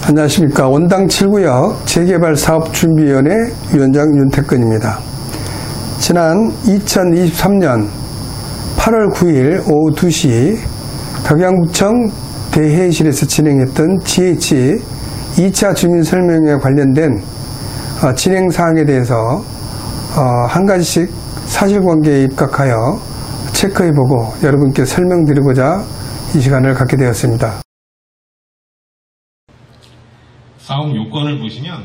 안녕하십니까. 원당 7구역 재개발사업준비위원회 위원장 윤태근입니다. 지난 2023년 8월 9일 오후 2시 덕양구청 대회의실에서 진행했던 GH 2차 주민설명회에 관련된 진행사항에 대해서 한 가지씩 사실관계에 입각하여 체크해보고 여러분께 설명드리고자 이 시간을 갖게 되었습니다. 사업 요건을 보시면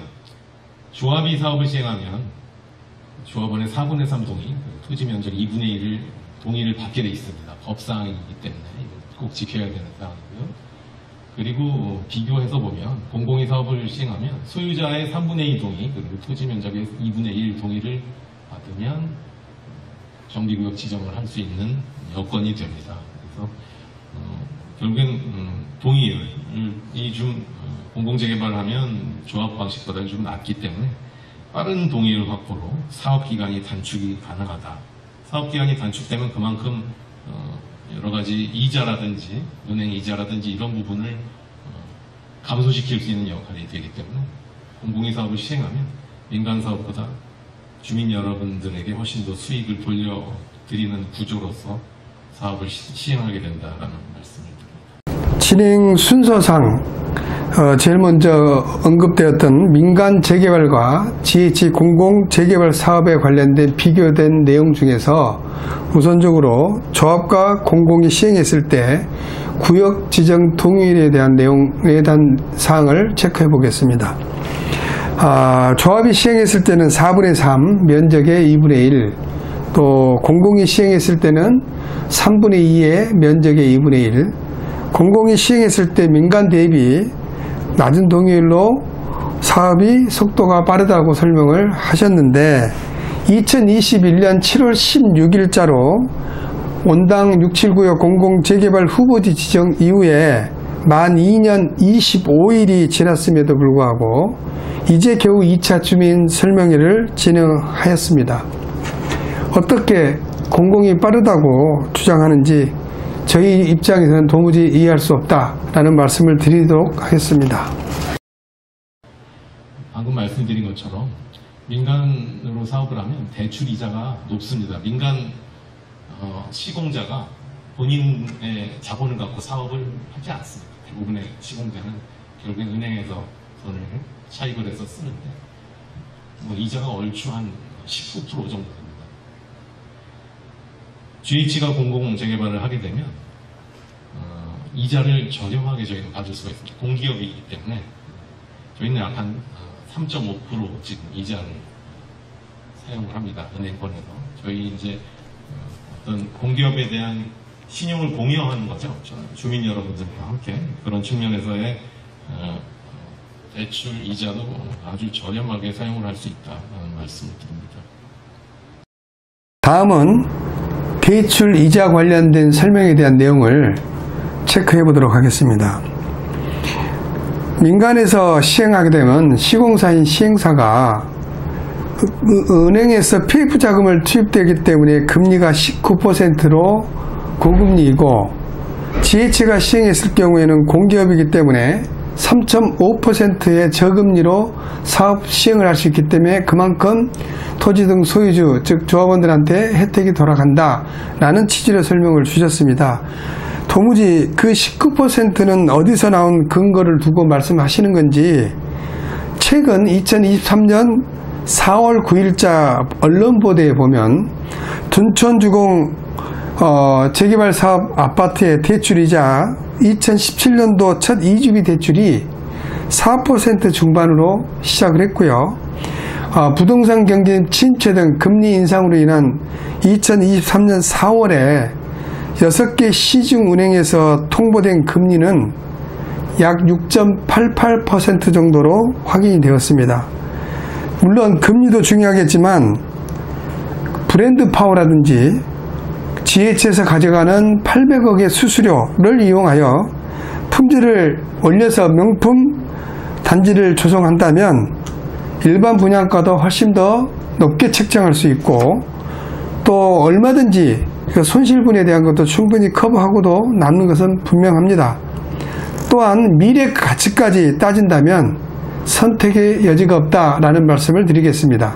조합이 사업을 시행하면 조합원의 4분의 3 동의, 토지 면적 2분의 1을 동의를 받게 되어 있습니다. 법사항이기 때문에 꼭 지켜야 되는 사항이고요. 그리고 비교해서 보면 공공이 사업을 시행하면 소유자의 3분의 2 동의, 그리고 토지 면적의 2분의 1 동의를 받으면 정비구역 지정을 할 수 있는 여건이 됩니다. 그래서 결국엔 동의율이 좀 공공재개발을 하면 조합 방식보다는 좀 낮기 때문에 빠른 동의율 확보로 사업기간이 단축이 가능하다. 사업기간이 단축되면 그만큼 여러가지 이자라든지 은행 이자라든지 이런 부분을 감소시킬 수 있는 역할이 되기 때문에 공공이 사업을 시행하면 민간사업보다 주민 여러분들에게 훨씬 더 수익을 돌려드리는 구조로서 사업을 시행하게 된다라는 말씀을 드립니다. 진행 순서상 제일 먼저 언급되었던 민간 재개발과 GH 공공 재개발 사업에 관련된 비교된 내용 중에서 우선적으로 조합과 공공이 시행했을 때 구역 지정 동의율에 대한 내용에 대한 사항을 체크해 보겠습니다. 조합이 시행했을 때는 4분의 3, 면적의 2분의 1, 또 공공이 시행했을 때는 3분의 2의 면적의 2분의 1, 공공이 시행했을 때 민간 대비 낮은 동의율로 사업이 속도가 빠르다고 설명을 하셨는데 2021년 7월 16일자로 원당 679역 공공재개발 후보지 지정 이후에 만 2년 25일이 지났음에도 불구하고 이제 겨우 2차 주민 설명회를 진행하였습니다. 어떻게 공공이 빠르다고 주장하는지 저희 입장에서는 도무지 이해할 수 없다라는 말씀을 드리도록 하겠습니다. 방금 말씀드린 것처럼 민간으로 사업을 하면 대출 이자가 높습니다. 민간 시공자가 본인의 자본을 갖고 사업을 하지 않습니다. 대부분의 시공자는 결국엔 은행에서 돈을 차입을 해서 쓰는데 이자가 얼추 한 19% 정도 됩니다. GH가 공공재개발을 하게 되면 이자를 저렴하게 저희는 받을 수가 있습니다. 공기업이기 때문에 저희는 약 한 3.5% 지금 이자를 사용을 합니다. 은행권에서. 저희 이제 어떤 공기업에 대한 신용을 공유하는 거죠. 주민 여러분들과 함께 그런 측면에서의 대출 이자도 아주 저렴하게 사용을 할 수 있다는 말씀을 드립니다. 다음은 대출 이자 관련된 설명에 대한 내용을 체크해 보도록 하겠습니다. 민간에서 시행하게 되면 시공사인 시행사가 은행에서 PF 자금을 투입되기 때문에 금리가 19%로 고금리이고 GH가 시행했을 경우에는 공기업이기 때문에 3.5%의 저금리로 사업 시행을 할 수 있기 때문에 그만큼 토지 등 소유주, 즉 조합원들한테 혜택이 돌아간다 라는 취지로 설명을 주셨습니다. 도무지 그 19%는 어디서 나온 근거를 두고 말씀하시는 건지 최근 2023년 4월 9일자 언론 보도에 보면 둔촌주공 재개발 사업 아파트의 대출이자 2017년도 첫 2주기 대출이 4% 중반으로 시작을 했고요. 부동산 경기 침체 등 금리 인상으로 인한 2023년 4월에 6개 시중은행에서 통보된 금리는 약 6.88% 정도로 확인이 되었습니다. 물론 금리도 중요하겠지만 브랜드 파워라든지 GH에서 가져가는 800억의 수수료를 이용하여 품질을 올려서 명품 단지를 조성한다면 일반 분양가도 훨씬 더 높게 책정할 수 있고 또 얼마든지 손실분에 대한 것도 충분히 커버하고도 남는 것은 분명합니다. 또한 미래 가치까지 따진다면 선택의 여지가 없다라는 말씀을 드리겠습니다.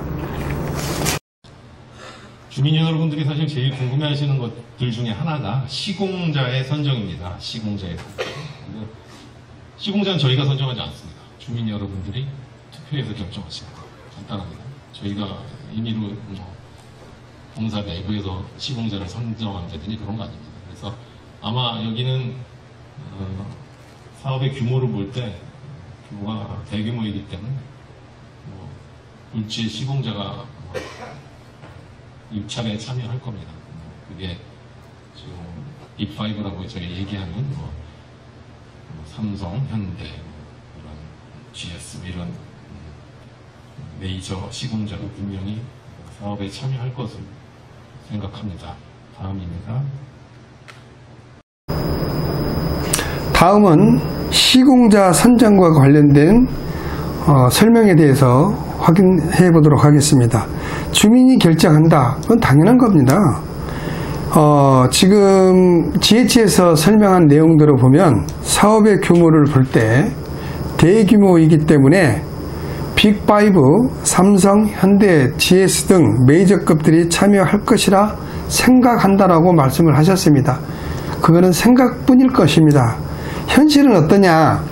주민 여러분들이 사실 제일 궁금해하시는 것들 중에 하나가 시공자의 선정입니다. 시공자의 선정. 시공자는 저희가 선정하지 않습니다. 주민 여러분들이 투표해서 결정하십니다. 간단합니다. 저희가 임의로 공사 내부에서 시공자를 선정한다든지 그런 거 아닙니다. 그래서 아마 여기는 사업의 규모를 볼 때 규모가 대규모이기 때문에 물질 시공자가 입찰에 참여할 겁니다. 그게 지금 빅5라고 저희 얘기하는 삼성, 현대, 이런 GS 이런 메이저 시공자가 분명히 사업에 참여할 것으로 생각합니다. 다음입니다. 다음은 시공자 선정과 관련된 설명에 대해서 확인해 보도록 하겠습니다. 주민이 결정한다. 그건 당연한 겁니다. 지금 GH에서 설명한 내용들을 보면 사업의 규모를 볼 때 대규모이기 때문에 빅5, 삼성, 현대, GS 등 메이저급들이 참여할 것이라 생각한다라고 말씀을 하셨습니다. 그거는 생각뿐일 것입니다. 현실은 어떠냐?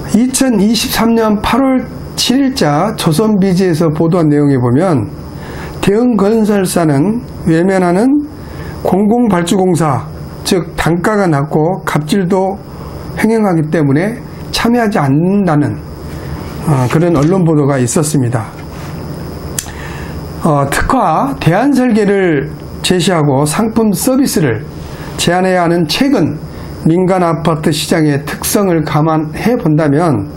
2023년 8월 7일자 조선비즈에서 보도한 내용에 보면 대형건설사는 외면하는 공공발주공사, 즉 단가가 낮고 갑질도 횡행하기 때문에 참여하지 않는다는 그런 언론 보도가 있었습니다. 특화, 대안설계를 제시하고 상품 서비스를 제한해야 하는 최근 민간 아파트 시장의 특성을 감안해 본다면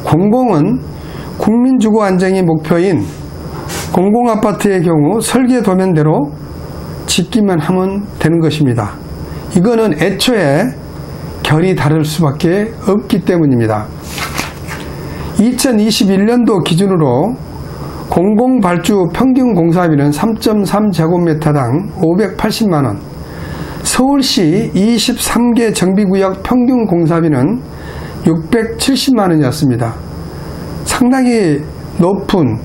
공공은 국민주거 안정이 목표인 공공아파트의 경우 설계 도면대로 짓기만 하면 되는 것입니다. 이거는 애초에 결이 다를 수밖에 없기 때문입니다. 2021년도 기준으로 공공발주 평균 공사비는 3.3제곱미터당 580만원, 서울시 23개 정비구역 평균 공사비는 670만원이었습니다. 상당히 높은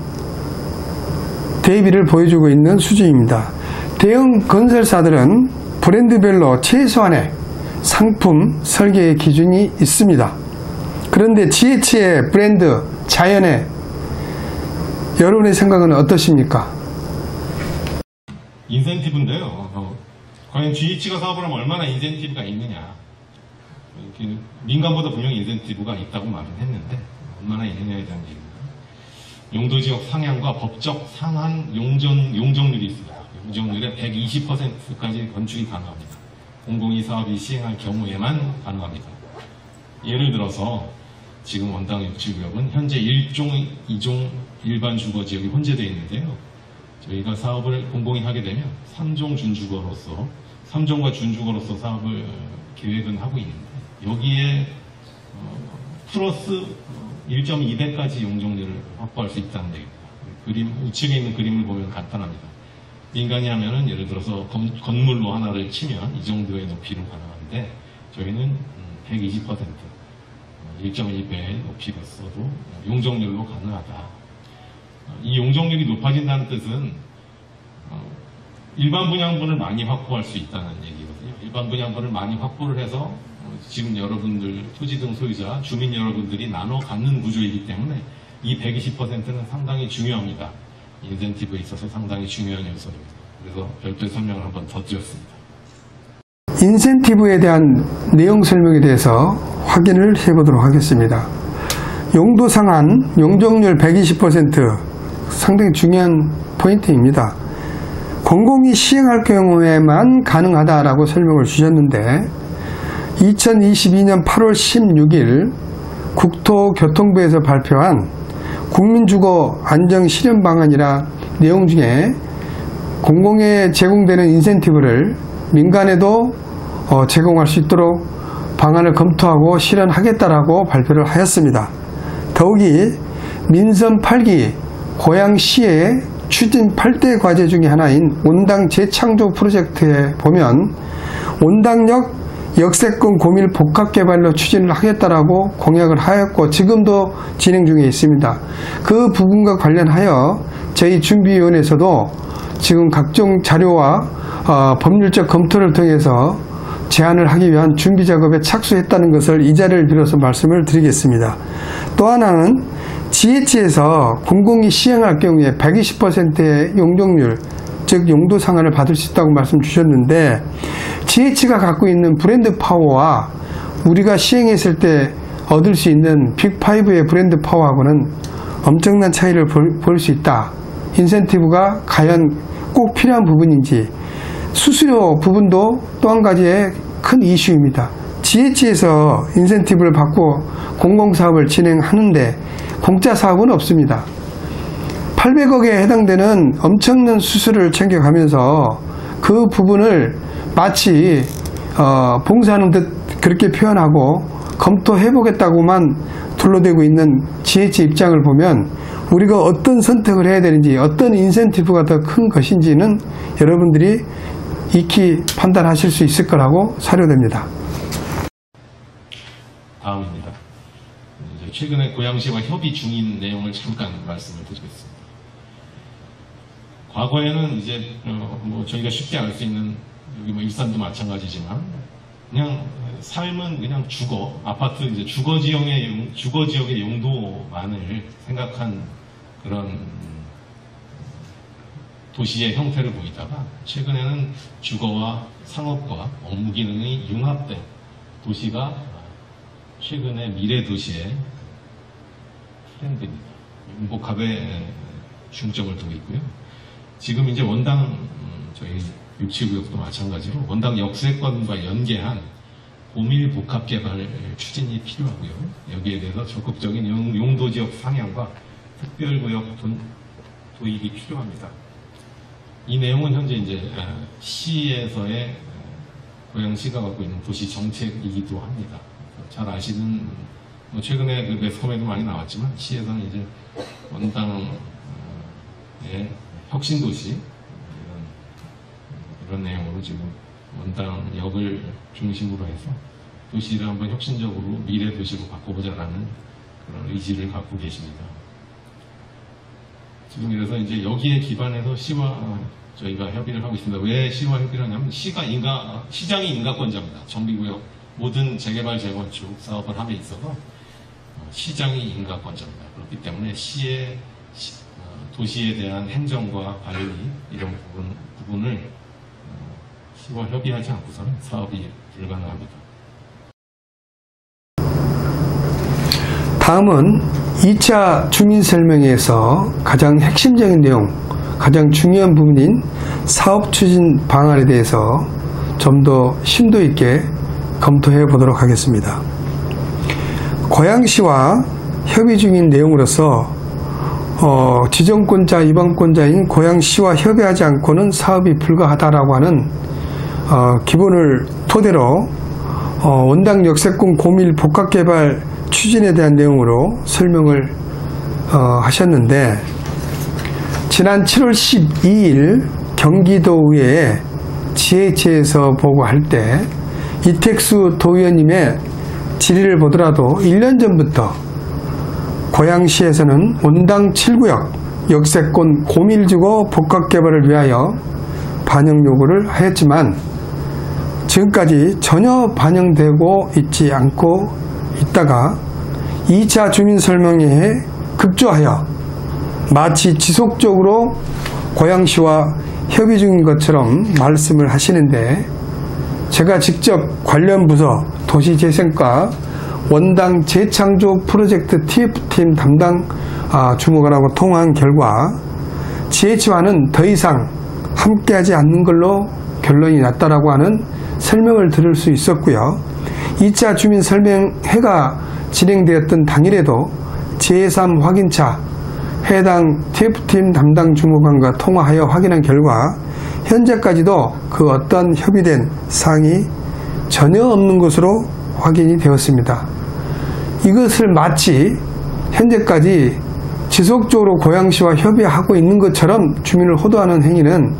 대비를 보여주고 있는 수준입니다. 대형 건설사들은 브랜드별로 최소한의 상품 설계의 기준이 있습니다. 그런데 GH의 브랜드 자연의 여러분의 생각은 어떠십니까? 인센티브인데요. 과연 GH가 사업을 하면 얼마나 인센티브가 있느냐. 민간보다 분명히 인센티브가 있다고 말은 했는데 얼마나 있느냐에 대한 얘기입니다. 용도지역 상향과 법적 상한 용적률이 있습니다. 용적률의 120%까지 건축이 가능합니다. 공공이 사업이 시행할 경우에만 가능합니다. 예를 들어서 지금 원당 육지구역은 현재 1종, 2종 일반 주거지역이 혼재되어 있는데요. 저희가 사업을 공공이 하게 되면 3종 준주거로서 3종과 준주거로서 사업을 계획은 하고 있는데 여기에 플러스 1.2배까지 용적률을 확보할 수 있다는 얘기입니다. 우측에 있는 그림을 보면 간단합니다. 민간이 하면은 예를 들어서 건물로 하나를 치면 이 정도의 높이로 가능한데 저희는 120%, 1.2배의 높이로서도 용적률로 가능하다. 이 용적률이 높아진다는 뜻은 일반 분양분을 많이 확보할 수 있다는 얘기거든요. 일반 분양분을 많이 확보를 해서 지금 여러분들 토지 등 소유자, 주민 여러분들이 나눠 갖는 구조이기 때문에 이 120%는 상당히 중요합니다. 인센티브에 있어서 상당히 중요한 요소입니다. 그래서 별도의 설명을 한번 더 드렸습니다. 인센티브에 대한 내용 설명에 대해서 확인을 해보도록 하겠습니다. 용도 상한, 용적률 120% 상당히 중요한 포인트입니다. 공공이 시행할 경우에만 가능하다라고 설명을 주셨는데 2022년 8월 16일 국토교통부에서 발표한 국민주거 안정실현 방안이라 내용 중에 공공에 제공되는 인센티브를 민간에도 제공할 수 있도록 방안을 검토하고 실현하겠다라고 발표를 하였습니다. 더욱이 민선 8기 고양시의 추진 8대 과제 중에 하나인 온당 재창조 프로젝트에 보면 온당역 역세권 고밀 복합개발로 추진을 하겠다라고 공약을 하였고 지금도 진행 중에 있습니다. 그 부분과 관련하여 저희 준비위원회에서도 지금 각종 자료와 법률적 검토를 통해서 제안을 하기 위한 준비 작업에 착수했다는 것을 이 자리를 빌어서 말씀을 드리겠습니다. 또 하나는 GH에서 공공이 시행할 경우에 120%의 용적률, 즉 용도 상한을 받을 수 있다고 말씀 주셨는데, GH가 갖고 있는 브랜드 파워와 우리가 시행했을 때 얻을 수 있는 빅5의 브랜드 파워하고는 엄청난 차이를 볼 수 있다. 인센티브가 과연 꼭 필요한 부분인지, 수수료 부분도 또 한 가지의 큰 이슈입니다. GH에서 인센티브를 받고 공공사업을 진행하는데 공짜 사업은 없습니다. 800억에 해당되는 엄청난 수수료를 챙겨가면서 그 부분을 마치 봉사하는 듯 그렇게 표현하고 검토해보겠다고만 둘러대고 있는 GH 입장을 보면 우리가 어떤 선택을 해야 되는지, 어떤 인센티브가 더 큰 것인지는 여러분들이 익히 판단하실 수 있을 거라고 사료됩니다. 다음입니다. 최근에 고양시와 협의 중인 내용을 잠깐 말씀을 드리겠습니다. 과거에는 이제 저희가 쉽게 알 수 있는, 여기 일산도 마찬가지지만 그냥 삶은 그냥 주거, 아파트 이제 주거 지역의 용도만을 생각한 그런 도시의 형태를 보이다가 최근에는 주거와 상업과 업무 기능이 융합된 도시가 최근에 미래 도시의 트렌드입니다. 융복합에 중점을 두고 있고요. 지금 이제 원당 저희 육지구역도 마찬가지로 원당 역세권과 연계한 고밀 복합 개발 추진이 필요하고요. 여기에 대해서 적극적인 용도지역 상향과 특별구역 도입이 필요합니다. 이 내용은 현재 이제 시에서의 고양시가 갖고 있는 도시 정책이기도 합니다. 잘 아시는, 최근에 그 매스컴에도 많이 나왔지만 시에서는 이제 원당의 혁신도시 이런 내용으로 지금 원당역을 중심으로 해서 도시를 한번 혁신적으로 미래 도시로 바꿔보자라는 그런 의지를 갖고 계십니다. 지금 그래서 이제 여기에 기반해서 시와 저희가 협의를 하고 있습니다. 왜 시와 협의를 하냐면 시장이 인가권자입니다. 정비구역 모든 재개발 재건축 사업을 함에 있어서 시장이 인가권자입니다. 그렇기 때문에 시의 도시에 대한 행정과 관리 이런 부분을 시와 협의하지 않고서는 사업이 불가능합니다. 다음은 2차 주민설명회에서 가장 핵심적인 내용, 가장 중요한 부분인 사업 추진 방안에 대해서 좀 더 심도 있게 검토해 보도록 하겠습니다. 고양시와 협의 중인 내용으로서 지정권자, 이방권자인 고양시와 협의하지 않고는 사업이 불가하다라고 하는 기본을 토대로 원당 역세권 고밀 복합개발 추진에 대한 내용으로 설명을 하셨는데, 지난 7월 12일 경기도의회 GH에서 보고할 때 이택수 도의원님의 질의를 보더라도 1년 전부터 고양시에서는 원당 7구역 역세권 고밀주거 복합개발을 위하여 반영 요구를 하였지만 지금까지 전혀 반영되고 있지 않고 있다가 2차 주민설명회에 급조하여 마치 지속적으로 고양시와 협의 중인 것처럼 말씀을 하시는데, 제가 직접 관련 부서 도시재생과 원당 재창조 프로젝트 TF팀 담당 주무관하고 통화한 결과 GH와는 더 이상 함께하지 않는 걸로 결론이 났다라고 하는 설명을 들을 수 있었고요. 2차 주민설명회가 진행되었던 당일에도 제3 확인차 해당 TF팀 담당 주무관과 통화하여 확인한 결과 현재까지도 그 어떤 협의된 사항이 전혀 없는 것으로 확인이 되었습니다. 이것을 마치 현재까지 지속적으로 고양시와 협의하고 있는 것처럼 주민을 호도하는 행위는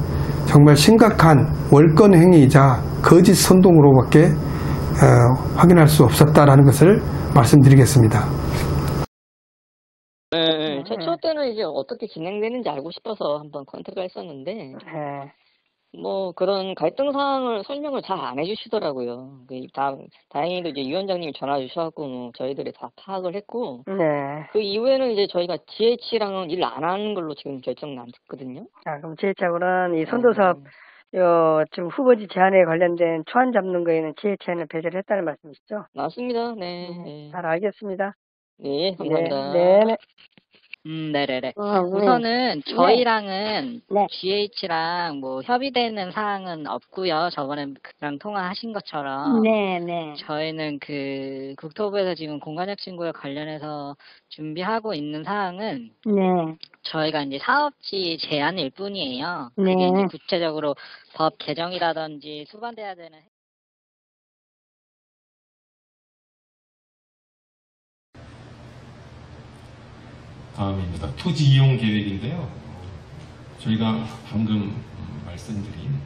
정말 심각한 월권 행위이자 거짓 선동으로밖에 확인할 수 없었다라는 것을 말씀드리겠습니다. 네, 최초 때는 이제 어떻게 진행되는지 알고 싶어서 한번 컨택을 했었는데, 네. 뭐 그런 갈등 사항을 설명을 잘 안 해주시더라고요. 다행히도 이제 위원장님이 전화 주셔갖고 뭐 저희들이 다 파악을 했고, 네. 그 이후에는 이제 저희가 GH랑은 일 안 하는 걸로 지금 결정 났거든요. 아, 그럼 GH하고는 이 선도사업, 지금 후보지 제한에 관련된 초안 잡는 거에는 GH는 배제를 했다는 말씀이시죠? 맞습니다. 네. 잘 알겠습니다. 네, 감사합니다. 네. 네네네. 우선은 저희랑은 네. GH랑 뭐 협의되는 사항은 없고요. 저번에 그랑 통화하신 것처럼 네. 저희는 그 국토부에서 지금 공간역 신고에 관련해서 준비하고 있는 사항은 네. 저희가 이제 사업지 제한일 뿐이에요. 네. 그게 이제 구체적으로 법 개정이라든지 수반돼야 되는 다음입니다. 토지 이용 계획인데요. 저희가 방금 말씀드린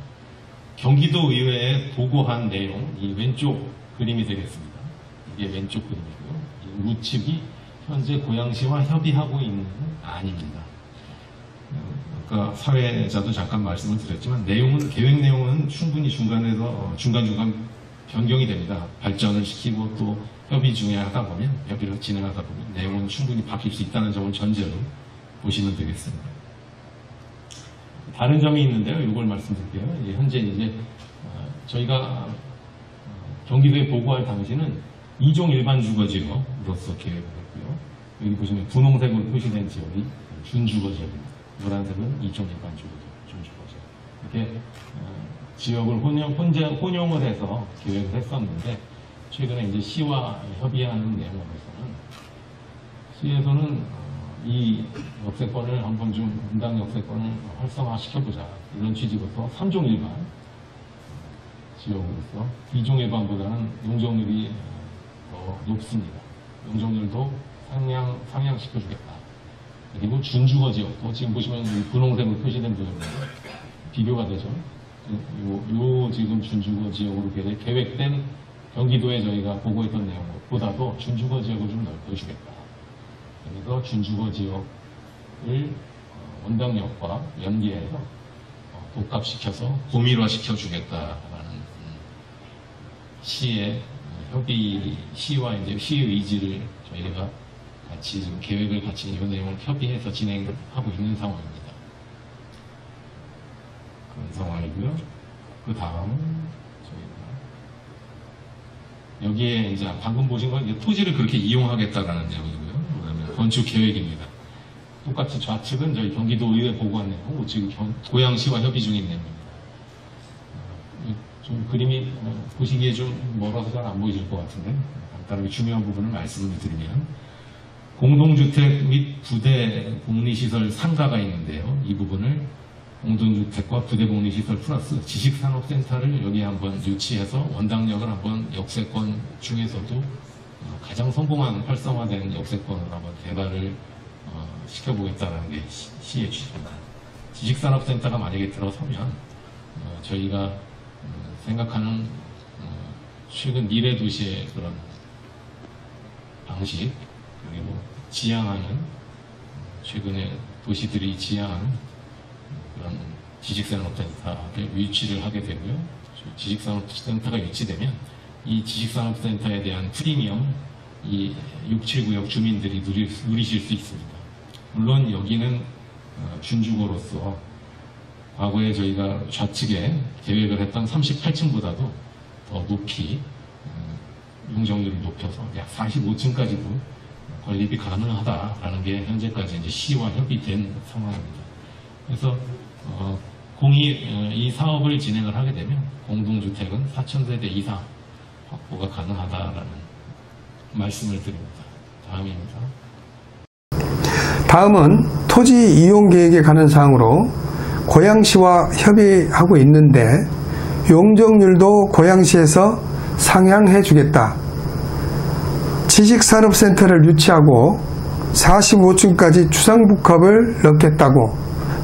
경기도 의회에 보고한 내용, 이 왼쪽 그림이 되겠습니다. 이게 왼쪽 그림이고요. 이 우측이 현재 고양시와 협의하고 있는 안입니다. 아까 사회자도 잠깐 말씀을 드렸지만 계획 내용은 충분히 중간중간 변경이 됩니다. 발전을 시키고 또 협의를 진행하다 보면 내용은 충분히 바뀔 수 있다는 점을 전제로 보시면 되겠습니다. 다른 점이 있는데요. 이걸 말씀드릴게요. 현재 이제 저희가 경기도에 보고할 당시는 2종 일반 주거지역으로서 계획을 했고요. 여기 보시면 분홍색으로 표시된 지역이 준주거지역입니다. 노란색은 2종 일반 주거지역, 준주거지역. 이렇게 지역을 혼용을 해서 계획을 했었는데 최근에 이제 시와 협의하는 내용으로서는 시에서는 이 역세권을 한번 좀 분당 역세권을 활성화시켜보자 이런 취지로서 3종 일반 지역으로서 2종 일반보다는 용적률이 더 높습니다. 용적률도 상향시켜주겠다. 그리고 준주거 지역도 지금 보시면 분홍색으로 표시된 부분이 비교가 되죠. 요 지금 준주거 지역으로 계획된 경기도에 저희가 보고했던 내용보다도 준주거 지역을 좀 넓혀주겠다. 그래서 준주거 지역을 원당역과 연계해서 복합시켜서 고밀화시켜주겠다라는 시의 시와 이제 시의 의지를 저희가 같이 지금 계획을 같이 이 내용을 협의해서 진행하고 있는 상황입니다. 그런 상황이고요. 그 다음 여기에 이제 방금 보신 건 이제 토지를 그렇게 이용하겠다라는 내용이고요. 그다음에 건축 계획입니다. 똑같이 좌측은 저희 경기도 의회 보고한 내용, 우측이 고양시와 협의 중인 내용입니다. 좀 그림이 보시기에 좀 멀어서 잘 안 보이실 것 같은데 간단하게 중요한 부분을 말씀을 드리면 공동주택 및 부대 복리시설 상가가 있는데요. 이 부분을 공동주택과 부대복리시설 플러스 지식산업센터를 여기에 한번 유치해서 원당역을 한번 역세권 중에서도 가장 성공한 활성화된 역세권으로 한번 개발을 시켜보겠다는 게 시의 취지입니다. 지식산업센터가 만약에 들어서면 저희가 생각하는 최근 미래도시의 그런 방식 그리고 지향하는 최근에 도시들이 지향하는 그런 지식산업센터를 유치를 하게 되고요. 지식산업센터가 유치되면 이 지식산업센터에 대한 프리미엄 이 6, 7구역 주민들이 누리실 수 있습니다. 물론 여기는 준주거로서 과거에 저희가 좌측에 계획을 했던 38층보다도 더 높이 용적률을 높여서 약 45층까지도 건립이 가능하다라는 게 현재까지 이제 시와 협의된 상황입니다. 그래서 이 사업을 진행을 하게 되면 공동주택은 4,000세대 이상 확보가 가능하다라는 말씀을 드립니다. 다음입니다. 다음은 토지 이용 계획에 관한 사항으로 고양시와 협의하고 있는데 용적률도 고양시에서 상향해 주겠다. 지식산업센터를 유치하고 45층까지 주상복합을 넣겠다고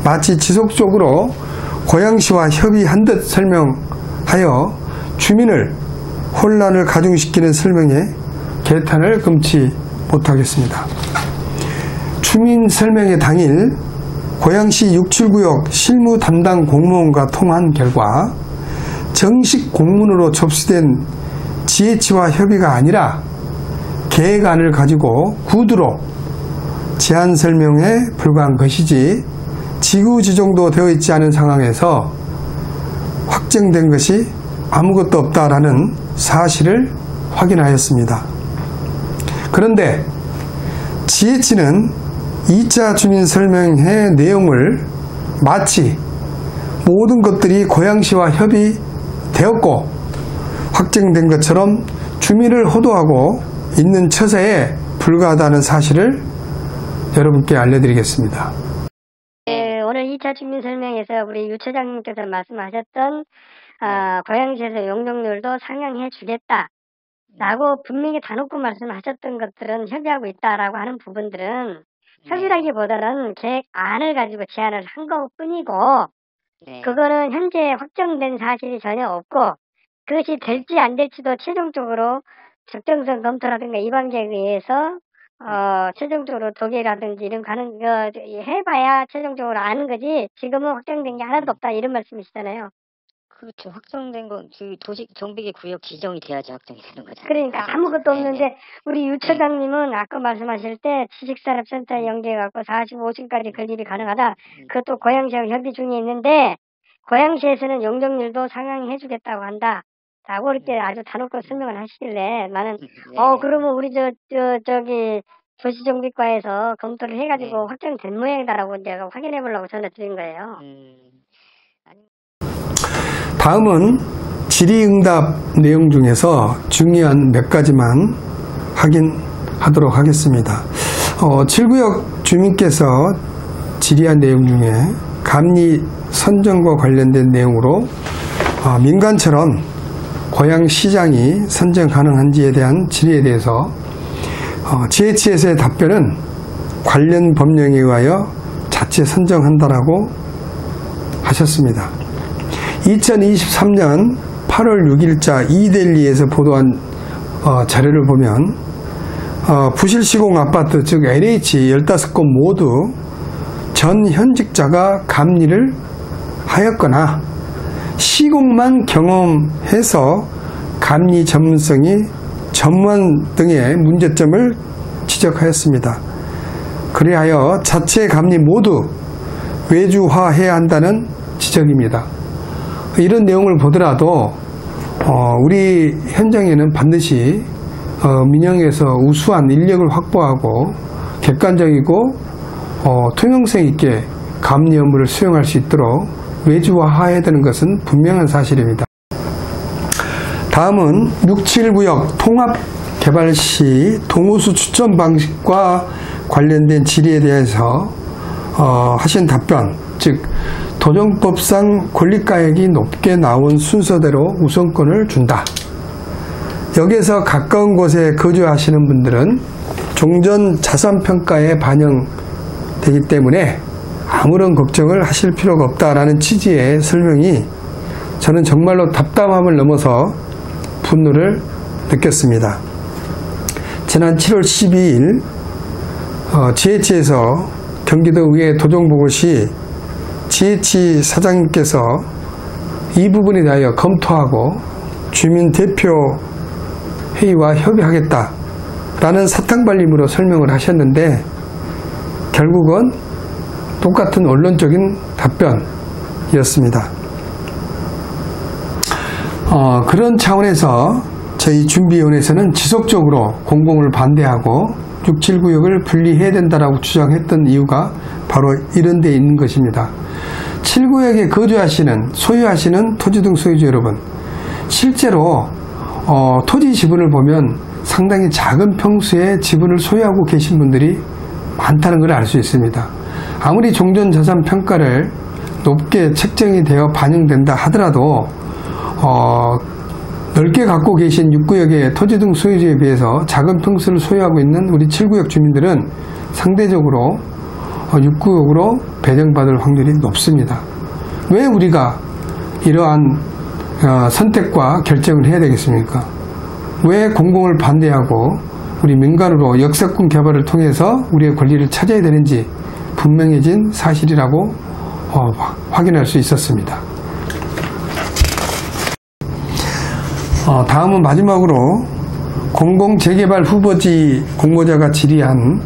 마치 지속적으로 고양시와 협의한 듯 설명하여 주민을 혼란을 가중시키는 설명에 개탄을 금치 못하겠습니다. 주민 설명회 당일 고양시 679역 실무 담당 공무원과 통화한 결과 정식 공문으로 접수된 GH와 협의가 아니라 계획안을 가지고 구두로 제안 설명에 불과한 것이지 지구지정도 되어 있지 않은 상황에서 확정된 것이 아무것도 없다라는 사실을 확인하였습니다. 그런데 GH는 2차 주민설명회 내용을 마치 모든 것들이 고양시와 협의되었고 확정된 것처럼 주민을 호도하고 있는 처사에 불과하다는 사실을 여러분께 알려드리겠습니다. 네, 오늘 2차 주민설명에서 우리 유 처장님께서 말씀하셨던 고양시에서 용적률도 상향해 주겠다 라고 분명히 다놓고 말씀하셨던 것들은 협의하고 있다라고 하는 부분들은 협의라기보다는 계획안을 가지고 제안을 한 것뿐이고 그거는 현재 확정된 사실이 전혀 없고 그것이 될지 안 될지도 최종적으로 적정성 검토라든가 이 방식에 의해서 최종적으로 독일이라든지 이런 해봐야 최종적으로 아는 거지 지금은 확정된 게 하나도 없다 이런 말씀이시잖아요. 그렇죠. 확정된 건 도시 정비계 구역 지정이 돼야지 확정이 되는 거잖아요. 그러니까 아무것도 없는데 우리 유 처장님은 아까 말씀하실 때 지식산업센터에 연계해갖고 45층까지 건립이 가능하다. 그것도 고양시하고 협의 중에 있는데 고양시에서는 용적률도 상향해주겠다고 한다. 라고 이렇게 아주 다놓고 설명을 하시길래 나는 그러면 우리 저기 도시정비과에서 검토를 해가지고 확정된 모양이다라고 내가 확인해보려고 전화드린 거예요. 다음은 질의응답 내용 중에서 중요한 몇 가지만 확인하도록 하겠습니다. 7구역 주민께서 질의한 내용 중에 감리 선정과 관련된 내용으로 민간처럼 고양시장이 선정 가능한지에 대한 질의에 대해서 GH에서의 답변은 관련 법령에 의하여 자체 선정한다라고 하셨습니다. 2023년 8월 6일자 이데일리에서 보도한 자료를 보면 부실시공 아파트 즉 LH 15곳 모두 전 현직자가 감리를 하였거나 시공만 경험해서 감리 전문성이 전문 등의 문제점을 지적하였습니다. 그리하여 자체 감리 모두 외주화해야 한다는 지적입니다. 이런 내용을 보더라도 우리 현장에는 반드시 민영에서 우수한 인력을 확보하고 객관적이고 투명성 있게 감리 업무를 수행할 수 있도록 외주화해야 되는 것은 분명한 사실입니다. 다음은 679역 통합개발 시 동호수 추천 방식과 관련된 질의에 대해서 하신 답변, 즉 도정법상 권리가액이 높게 나온 순서대로 우선권을 준다. 여기에서 가까운 곳에 거주하시는 분들은 종전 자산평가에 반영되기 때문에 아무런 걱정을 하실 필요가 없다라는 취지의 설명이 저는 정말로 답답함을 넘어서 분노를 느꼈습니다. 지난 7월 12일 GH에서 경기도의회 도정보고시 GH 사장님께서 이 부분에 대하여 검토하고 주민대표회의와 협의하겠다라는 사탕발림으로 설명을 하셨는데 결국은 똑같은 언론적인 답변이었습니다. 그런 차원에서 저희 준비위원회에서는 지속적으로 공공을 반대하고 679역을 분리해야 된다라고 주장했던 이유가 바로 이런 데 있는 것입니다. 7구역에 거주하시는, 소유하시는 토지 등 소유주 여러분, 실제로 토지 지분을 보면 상당히 작은 평수의 지분을 소유하고 계신 분들이 많다는 걸 알 수 있습니다. 아무리 종전자산평가를 높게 책정이 되어 반영된다 하더라도 넓게 갖고 계신 6구역의 토지 등 소유주에 비해서 작은 평수를 소유하고 있는 우리 7구역 주민들은 상대적으로 6구역으로 배정받을 확률이 높습니다. 왜 우리가 이러한 선택과 결정을 해야 되겠습니까? 왜 공공을 반대하고 우리 민간으로 역세권 개발을 통해서 우리의 권리를 찾아야 되는지 분명해진 사실이라고 확인할 수 있었습니다. 다음은 마지막으로 공공재개발 후보지 공모자가 질의한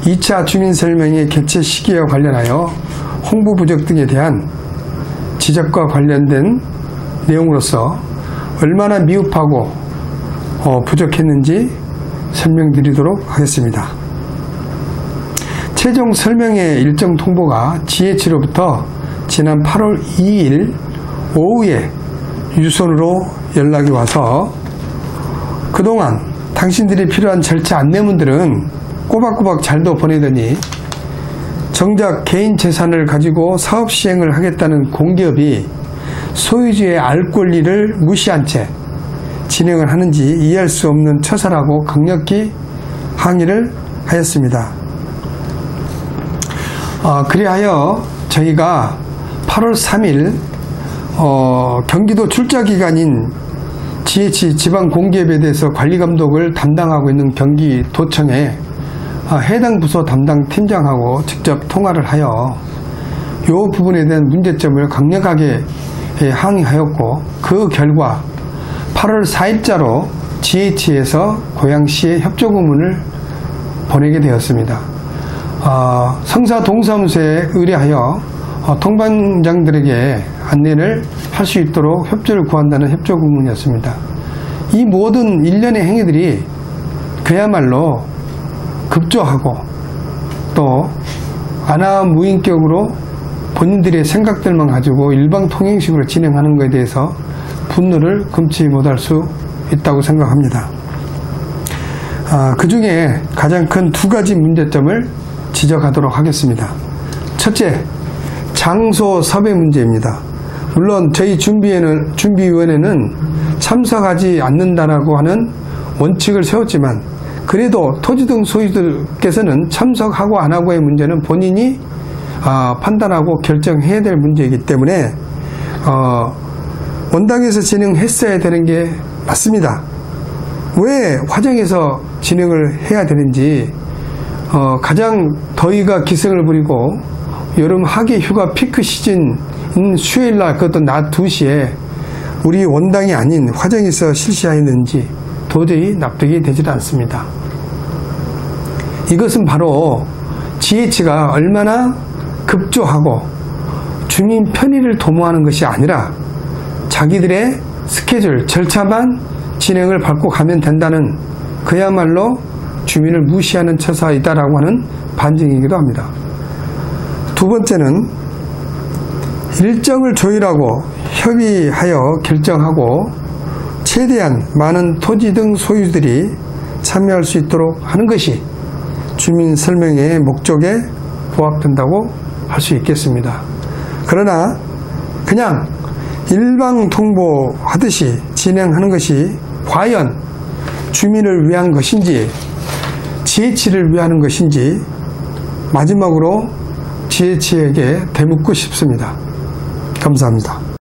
2차 주민설명회 개최 시기와 관련하여 홍보 부족 등에 대한 지적과 관련된 내용으로서 얼마나 미흡하고 부족했는지 설명드리도록 하겠습니다. 최종 설명회 일정 통보가 GH로부터 지난 8월 2일 오후에 유선으로 연락이 와서 그동안 당신들이 필요한 절차 안내문들은 꼬박꼬박 잘도 보내더니 정작 개인 재산을 가지고 사업 시행을 하겠다는 공기업이 소유주의 알 권리를 무시한 채 진행을 하는지 이해할 수 없는 처사라고 강력히 항의를 하였습니다. 그리하여 저희가 8월 3일 경기도 출자기관인 GH 지방공기업에 대해서 관리감독을 담당하고 있는 경기도청에 해당 부서 담당 팀장하고 직접 통화를 하여 이 부분에 대한 문제점을 강력하게 항의하였고 그 결과 8월 4일자로 GH에서 고양시에 협조공문을 보내게 되었습니다. 성사동사무소에 의뢰하여 통반장들에게 안내를 할 수 있도록 협조를 구한다는 협조공문이었습니다. 이 모든 일련의 행위들이 그야말로 급조하고 또 안하무인격으로 본인들의 생각들만 가지고 일방통행식으로 진행하는 것에 대해서 분노를 금치 못할 수 있다고 생각합니다. 그 중에 가장 큰 두 가지 문제점을 지적하도록 하겠습니다. 첫째, 장소 섭외 문제입니다. 물론 저희 준비위원회는 참석하지 않는다라고 하는 원칙을 세웠지만 그래도 토지 등 소유들께서는 참석하고 안 하고의 문제는 본인이 판단하고 결정해야 될 문제이기 때문에 원당에서 진행했어야 되는 게 맞습니다. 왜 화정에서 진행을 해야 되는지 가장 더위가 기승을 부리고 여름 하계 휴가 피크 시즌인 수요일날 그것도 낮 2시에 우리 원당이 아닌 화정에서 실시하였는지 도저히 납득이 되질 않습니다. 이것은 바로 GH가 얼마나 급조하고 주민 편의를 도모하는 것이 아니라 자기들의 스케줄, 절차만 진행을 밟고 가면 된다는 그야말로 주민을 무시하는 처사이다라고 하는 반증이기도 합니다. 두 번째는 일정을 조율하고 협의하여 결정하고 최대한 많은 토지 등 소유들이 참여할 수 있도록 하는 것이 주민설명회의 목적에 부합된다고 할 수 있겠습니다. 그러나 그냥 일방 통보하듯이 진행하는 것이 과연 주민을 위한 것인지 GH를 위하는 것인지 마지막으로 GH에게 되묻고 싶습니다. 감사합니다.